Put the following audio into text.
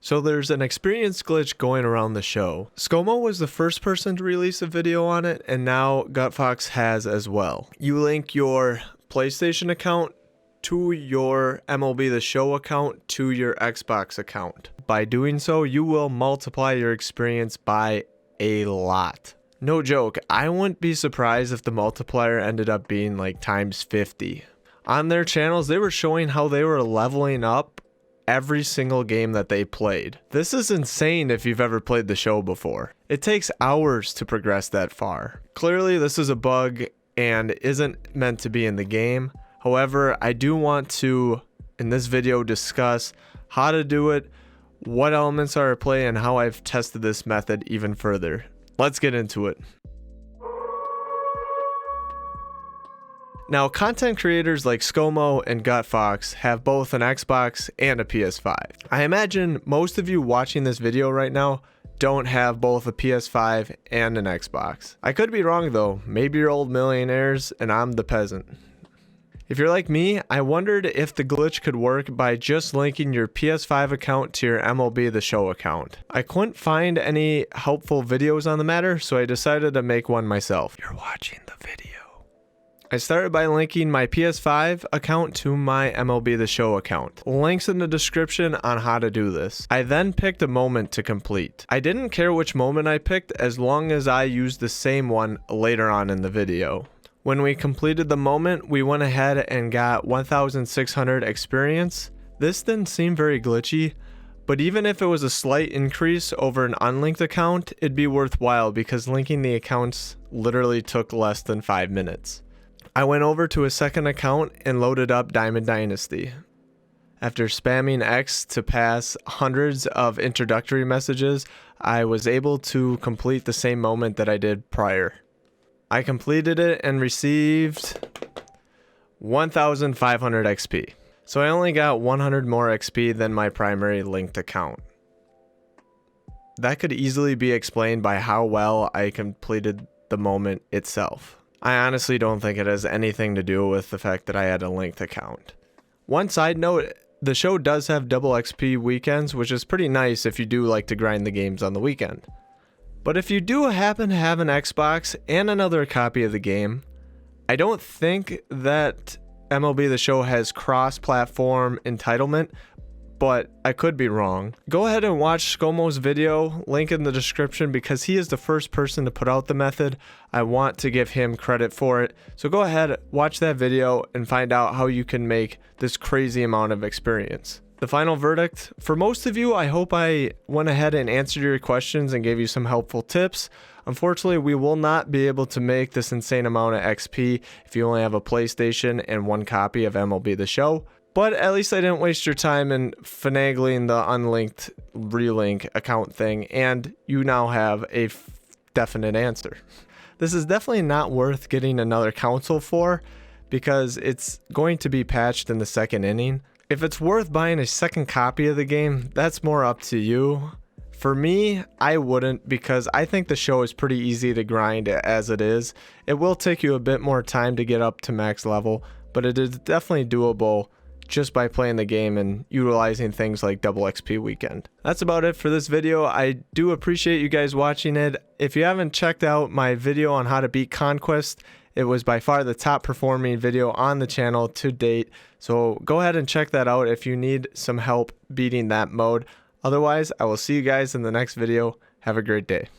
So there's an experience glitch going around the show. Scomo was the first person to release a video on it, and now Gutfoxx has as well. You link your PlayStation account to your MLB The Show account to your Xbox account. By doing so, you will multiply your experience by a lot. No joke, I wouldn't be surprised if the multiplier ended up being like times 50. On their channels, they were showing how they were leveling up every single game that they played. This is insane if you've ever played the show before. It takes hours to progress that far. Clearly, this is a bug and isn't meant to be in the game. However, I do want to, in this video, discuss how to do it, what elements are at play, and how I've tested this method even further. Let's get into it. Now, content creators like Scomo and Gutfoxx have both an Xbox and a PS5. I imagine most of you watching this video right now don't have both a PS5 and an Xbox. I could be wrong though, maybe you're old millionaires and I'm the peasant. If you're like me, I wondered if the glitch could work by just linking your PS5 account to your MLB The Show account. I couldn't find any helpful videos on the matter, so I decided to make one myself. You're watching the video. I started by linking my PS5 account to my MLB The Show account. Links in the description on how to do this. I then picked a moment to complete. I didn't care which moment I picked as long as I used the same one later on in the video. When we completed the moment, we went ahead and got 1,600 experience. This didn't seem very glitchy, but even if it was a slight increase over an unlinked account, it'd be worthwhile because linking the accounts literally took less than 5 minutes. I went over to a second account and loaded up Diamond Dynasty. After spamming X to pass hundreds of introductory messages, I was able to complete the same moment that I did prior. I completed it and received 1,500 XP. So I only got 100 more XP than my primary linked account. That could easily be explained by how well I completed the moment itself. I honestly don't think it has anything to do with the fact that I had a linked account. One side note, the show does have double XP weekends, which is pretty nice if you do like to grind the games on the weekend. But if you do happen to have an Xbox and another copy of the game, I don't think that MLB The Show has cross-platform entitlement, but I could be wrong. Go ahead and watch Scomo's video, link in the description, because he is the first person to put out the method. I want to give him credit for it. So go ahead, watch that video and find out how you can make this crazy amount of experience. The final verdict, for most of you, I hope I went ahead and answered your questions and gave you some helpful tips. Unfortunately, we will not be able to make this insane amount of XP if you only have a PlayStation and one copy of MLB The Show. But at least I didn't waste your time in finagling the unlinked relink account thing, and you now have a definite answer. This is definitely not worth getting another console for, because it's going to be patched in the second inning. If it's worth buying a second copy of the game, that's more up to you. For me, I wouldn't, because I think the show is pretty easy to grind as it is. It will take you a bit more time to get up to max level, but it is definitely doable just by playing the game and utilizing things like double XP weekend. That's about it for this video. I do appreciate you guys watching it. If you haven't checked out my video on how to beat Conquest, it was by far the top performing video on the channel to date. So go ahead and check that out if you need some help beating that mode. Otherwise, I will see you guys in the next video. Have a great day.